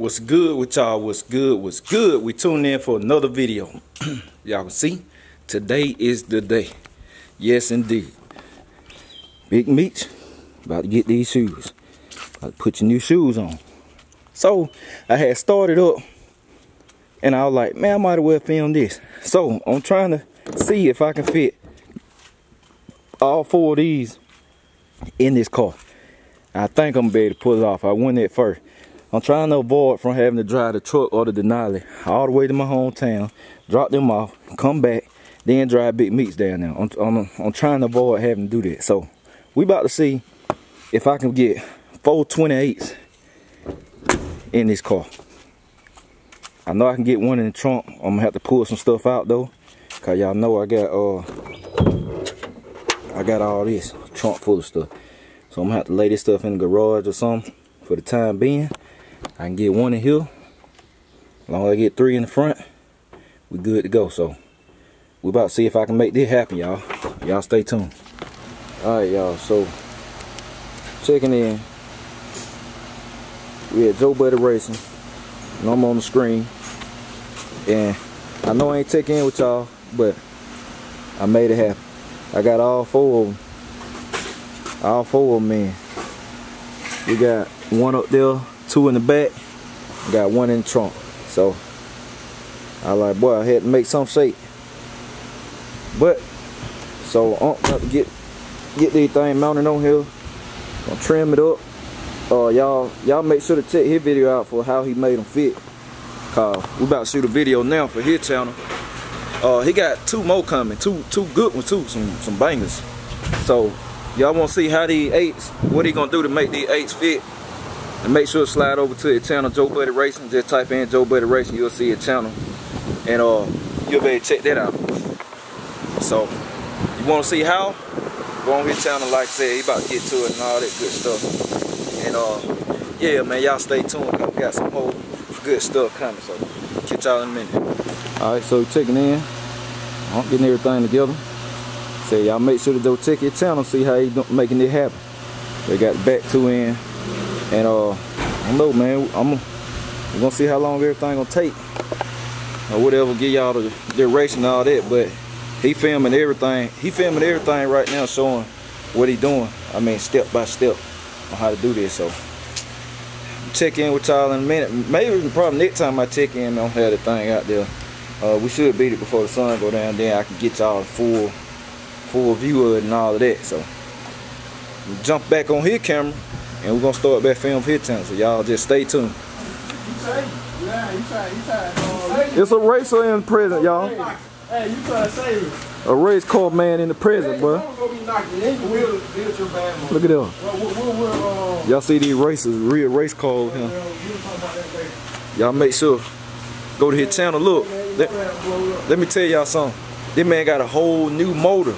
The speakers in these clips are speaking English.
What's good with y'all? What's good? We tuned in for another video. Y'all can see, today is the day. Yes, indeed. Big Meech, about to get these shoes. About to put your new shoes on. So, I had started up, and I was like, man, I might as well film this. So, I'm trying to see if I can fit all 4 of these in this car. I think I'm gonna be able to pull it off. I went there first. I'm trying to avoid from having to drive the truck or the Denali all the way to my hometown, drop them off, come back, then drive Big Meech down there. I'm trying to avoid having to do that. So we about to see if I can get 4 28s in this car. I know I can get one in the trunk. I'm gonna have to pull some stuff out though, cause y'all know I got all this trunk full of stuff. So I'm gonna have to lay this stuff in the garage or something for the time being. I can get one in here. As long as I get 3 in the front, we good to go. So we about to see if I can make this happen, y'all. Y'all stay tuned. Alright, y'all, so checking in. We at Joe Buddy Racing. And I'm on the screen. And I know I ain't checking in with y'all, but I made it happen. I got all 4 of them. All 4 of them in. We got 1 up there, 2 in the back, got 1 in the trunk. So I like, boy, I had to make some shape. But so I'm about to get these things mounted on here. Gonna trim it up. Y'all make sure to check his video out for how he made them fit. Cause we about to shoot a video now for his channel. He got 2 more coming, two good ones too, some bangers. So y'all want to see how these 8s, what he gonna do to make these 8s fit. And make sure to slide over to his channel, Joe Buddy Racing. Just type in Joe Buddy Racing, you'll see his channel. And you'll be able to check that out. So, you want to see how? Go on his channel, like I said, he about to get to it and all that good stuff. And yeah, man, y'all stay tuned, cause we got some more good stuff coming. So, catch y'all in a minute. Alright, so checking in. I'm getting everything together. So y'all make sure to go check his channel, see how he making it happen. They got the back 2 in. And I don't know, man, we're gonna see how long everything gonna take or whatever, give y'all the duration and all that. But he filming everything right now, showing what he doing. I mean, step by step on how to do this. So check in with y'all in a minute. Maybe probably next time I check in, I'll have the thing out there. We should beat it before the sun go down, then I can get y'all a full view of it and all of that. So we'll jump back on his camera and we're gonna start back film his channel, so y'all just stay tuned. It's a racer in the present, y'all. Hey, you trying to save it. A race car man in the present, bro. Look at them. Y'all see these racers, real race cars here. Y'all make sure, go to his channel, look. Let me tell y'all something. This man got a whole new motor.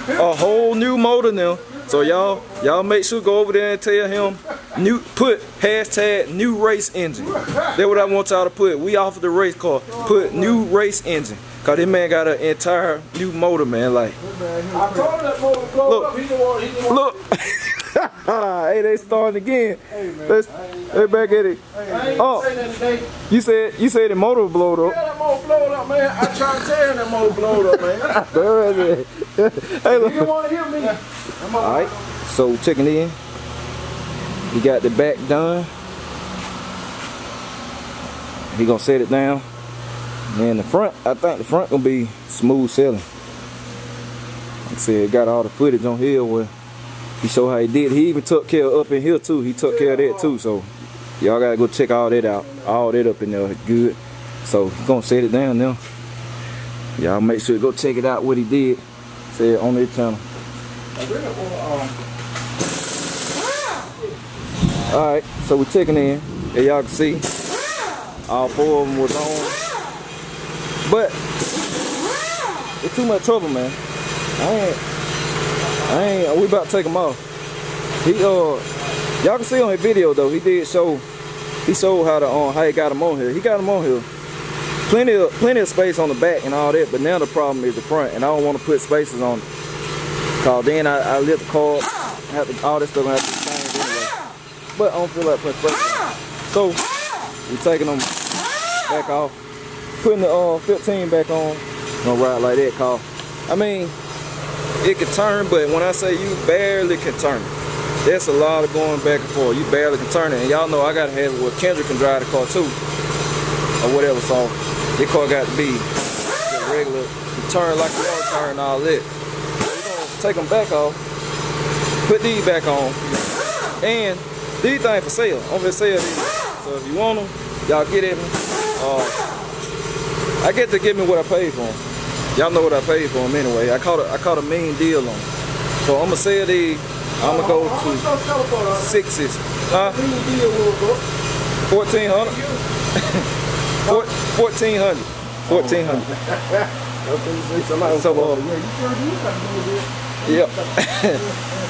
A whole new motor now. So y'all make sure go over there and tell him put hashtag new race engine. That's what I want y'all to put. We offer the race car. Put new race engine. Cause this man got an entire new motor, man. Like, I told him that motor blow up. He didn't want. Look. Hey, they starting again. Hey, man. They back at it. Hey, oh, you said the motor blowed up. Yeah, that motor blowed up, man. I tried to tell him that motor blowed up, man. Hey, look. He didn't want to hear me. Alright, so checking in. We got the back done. He gonna set it down. And the front, I think the front gonna be smooth sailing. Like I said, got all the footage on here where he showed how he did. He even took care of up in here too. He took care of that too. So y'all gotta go check all that out. All that up in there, good. So he's gonna set it down now. Y'all make sure to go check it out what he did. Say it on his channel. Alright, so we're checking in. As y'all can see, all 4 of them was on. But it's too much trouble, man. We about to take them off. Y'all can see on his video though, he showed how he got them on here. He got them on here. Plenty of space on the back and all that, but now the problem is the front, and I don't want to put spaces on it. Cause then I lift the car, all this stuff gonna have to be changed anyway. But I don't feel like putting spaces on. So we taking them back off, putting the 15 back on. Gonna ride like that, cause I mean, it can turn, but when I say you barely can turn it, that's a lot of going back and forth. You barely can turn it, and y'all know I gotta have it where Kendra can drive the car too, or whatever. So this car got to be regular, you turn like you want to turn, all that. So we're gonna take them back off, put these back on, and these things for sale. I'm gonna sell these. So if you want them, y'all get at me. I get to give me what I paid for them. Y'all know what I paid for them anyway. I caught a mean deal on them. So I'm gonna sell these. I'm gonna go to 6s. 1400. 1400. 1400. Yep.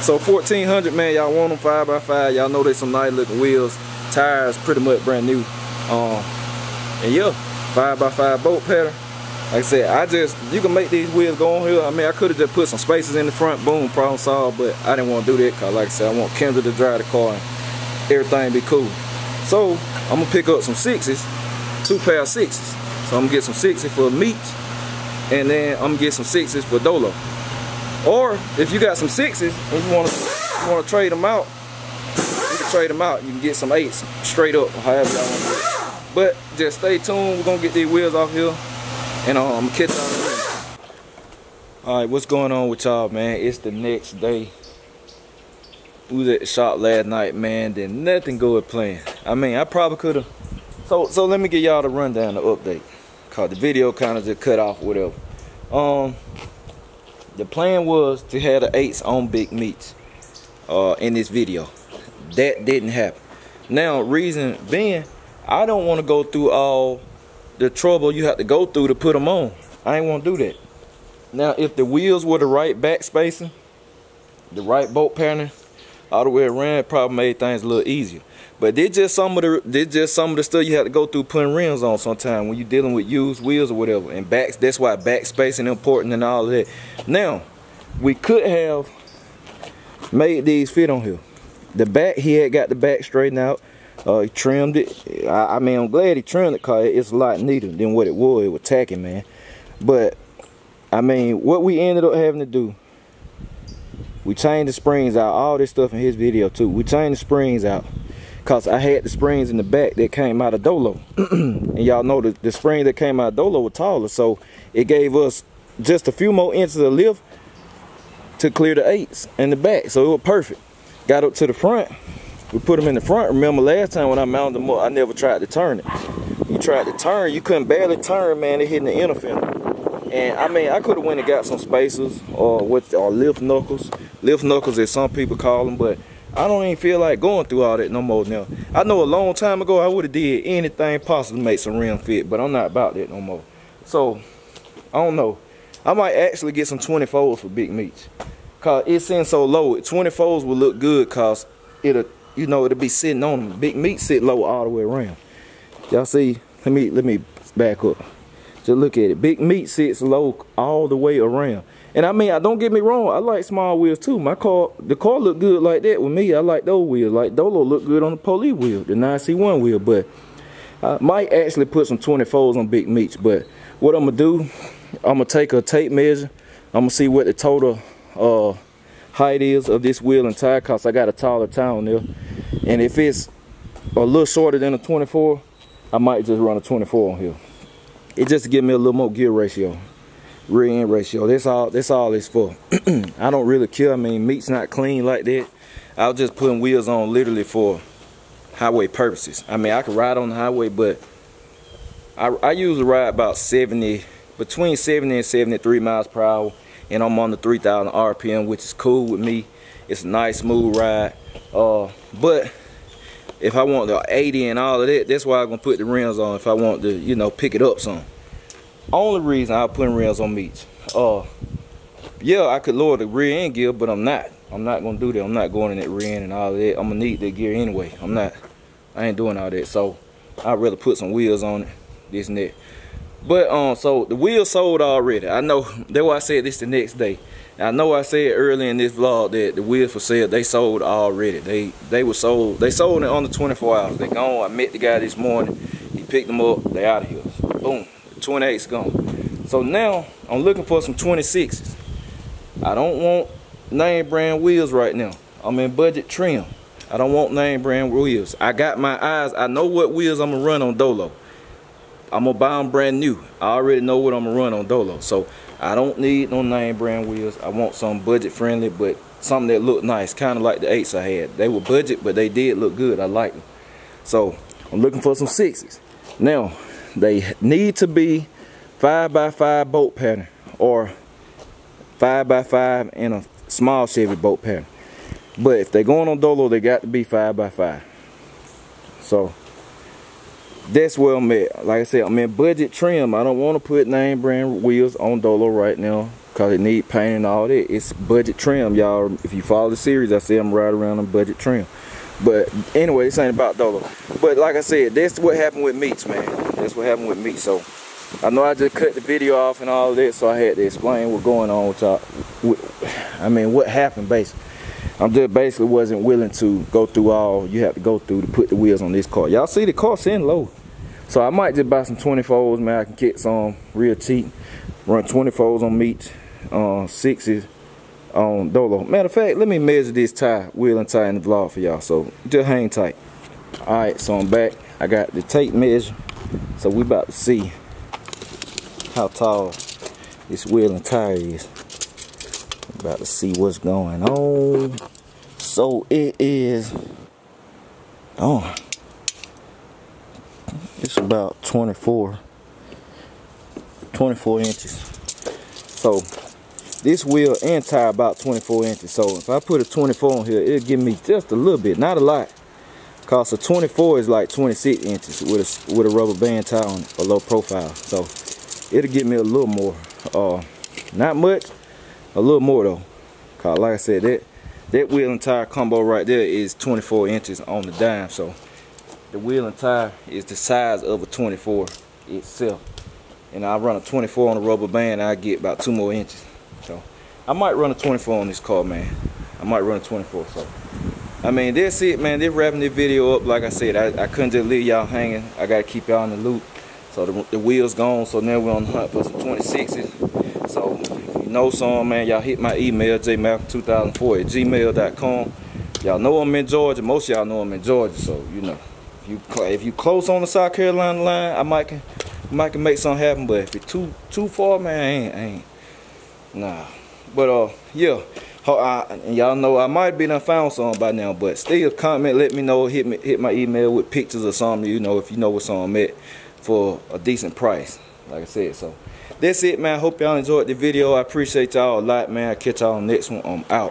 So 1400, man. Y'all want them 5x5? Y'all know they some nice looking wheels. Tires pretty much brand new. And yeah, 5x5 bolt pattern. Like I said, you can make these wheels go on here. I mean, I could have just put some spaces in the front, boom, problem solved, but I didn't want to do that because, like I said, I want Kendra to drive the car and everything be cool. So I'm gonna pick up some 6s, 2 pair of 6s. So I'm gonna get some 6s for MEECH, and then I'm gonna get some 6s for Dolo. Or if you got some 6s and you wanna trade them out, you can trade them out. You can get some 8s straight up, however y'all want to do it. But just stay tuned. We're gonna get these wheels off here. And I'm gonna catch y'all. Alright, what's going on with y'all, man? It's the next day. We was at the shop last night, man. Did nothing go with plan. I mean, I probably could have. So let me give y'all the rundown, the update. Cause the video kind of just cut off, whatever. The plan was to have the 8s on Big MEECH in this video. That didn't happen. Now, reason being, I don't want to go through all the trouble you have to go through to put them on. I ain't want to do that. Now, if the wheels were the right back spacing, the right bolt pattern, all the way around, it probably made things a little easier. But they're just some of the stuff you have to go through putting rims on sometimes when you're dealing with used wheels or whatever. And backs, that's why back spacing important and all of that. Now, we could have made these fit on here. The back, he had got the back straightened out. He trimmed it. I mean, I'm glad he trimmed it because it's a lot neater than what it was. It was tacky, man. But, I mean, what we ended up having to do, we changed the springs out. All this stuff in his video, too. We changed the springs out because I had the springs in the back that came out of Dolo. And y'all know the spring that came out of Dolo was taller. So, it gave us just a few more inches of lift to clear the 8s in the back. So, it was perfect. Got up to the front. We put them in the front. Remember last time when I mounted them up, I never tried to turn it. You tried to turn, you couldn't barely turn, man. They hitting the inner fender. And I mean, I could have went and got some spacers or lift knuckles. Lift knuckles, as some people call them, but I don't even feel like going through all that no more now. I know a long time ago I would have did anything possible to make some rim fit, but I'm not about that no more. So I don't know. I might actually get some 24s for Big MEECH. Cause it's in so low. 24s will look good cause it'll be sitting on them. Big MEECH sit low all the way around. Y'all see? Let me back up. Just look at it. Big MEECH sits low all the way around. And I mean, don't get me wrong. I like small wheels too. The car look good like that with me. I like those wheels. Like Dolo look good on the police wheel, the 9C1 wheel. But I might actually put some 24s on Big MEECH. But what I'm gonna do, I'm gonna take a tape measure. I'm gonna see what the total height is of this wheel and tire, cause I got a taller tire on there. And if it's a little shorter than a 24, I might just run a 24 on here. It just to give me a little more gear ratio, rear end ratio. That's all it's for. I don't really care. I mean, MEECH's not clean like that. I was just putting wheels on literally for highway purposes. I mean, I could ride on the highway, but I usually ride about between 70 and 73 miles per hour. And I'm on the 3,000 RPM, which is cool with me. It's a nice, smooth ride. But if I want the 80 and all of that, that's why I'm gonna put the rims on. If I want to, pick it up some. Only reason I'm putting rims on MEECH. Yeah, I could lower the rear end gear, but I'm not. I'm not gonna do that. I'm not going in that rear end and all of that. I'm gonna need that gear anyway. I ain't doing all that. So I'd rather put some wheels on it, this and that. But so the wheels sold already. I know that's why I said this the next day. I know I said earlier in this vlog that the wheels for sale, they sold already. They were sold. They sold in under 24 hours. They gone. I met the guy this morning. He picked them up. They out of here. So, boom. 28's gone. So now I'm looking for some 26s. I don't want name brand wheels right now. I'm in budget trim. I don't want name brand wheels. I got my eyes. I know what wheels I'm gonna run on Dolo. I'm gonna buy them brand new. I already know what I'm gonna run on Dolo. So I don't need no name brand wheels. I want some budget friendly, but something that look nice, kind of like the 8s I had. They were budget, but they did look good. I like them. So I'm looking for some 6s. Now they need to be 5x5 bolt pattern or 5x5 in a small Chevy bolt pattern. But if they're going on Dolo, they got to be 5x5. So that's where I'm at. Like I said, I'm in budget trim. I don't want to put name brand wheels on Dolo right now because it need paint and all that. It's budget trim, y'all. If you follow the series, I say I'm right around on budget trim. But anyway, this ain't about Dolo. But like I said, that's what happened with MEECH, man. That's what happened with MEECH. So I know I just cut the video off and all that, so I had to explain what's going on with y'all. I mean, what happened basically. I'm just basically wasn't willing to go through all you have to go through to put the wheels on this car. Y'all see the car sitting low. So I might just buy some 24s, man. I can get some real cheap. Run 24s on MEECH, 6s on Dolo. Matter of fact, let me measure this tire, wheel and tire in the vlog for y'all. So just hang tight. Alright, so I'm back. I got the tape measure. So we about to see how tall this wheel and tire is. About to see what's going on. So it is, it's about 24 inches. So this wheel and tire about 24 inches. So if I put a 24 on here, it'll give me just a little bit, not a lot. Cause a 24 is like 26 inches with a rubber band tire on it, a low profile. So it'll give me a little more. Not much, a little more though. Cause like I said, that wheel and tire combo right there is 24 inches on the dime. So the wheel and tire is the size of a 24 itself. And I run a 24 on a rubber band, I get about 2 more inches. So I might run a 24 on this car, man. I might run a 24. So I mean, that's it, man. They're wrapping this video up. Like I said, I couldn't just leave y'all hanging. I gotta keep y'all in the loop. So the wheel's gone. So now we're on the hunt for some 26s. So if you know some, man, y'all hit my email, jmalcolm2004@gmail.com. Y'all know I'm in Georgia. Most of y'all know I'm in Georgia. So you know, if you close on the South Carolina line, I might can make something happen. But if it's too far, man, I ain't. Nah. But yeah. And y'all know I might be done found some by now, but still comment, let me know, hit my email with pictures or something, you know, if you know what's on at for a decent price, like I said. So that's it, man. I hope y'all enjoyed the video. I appreciate y'all a lot, man. I'll catch y'all on the next one. I'm out.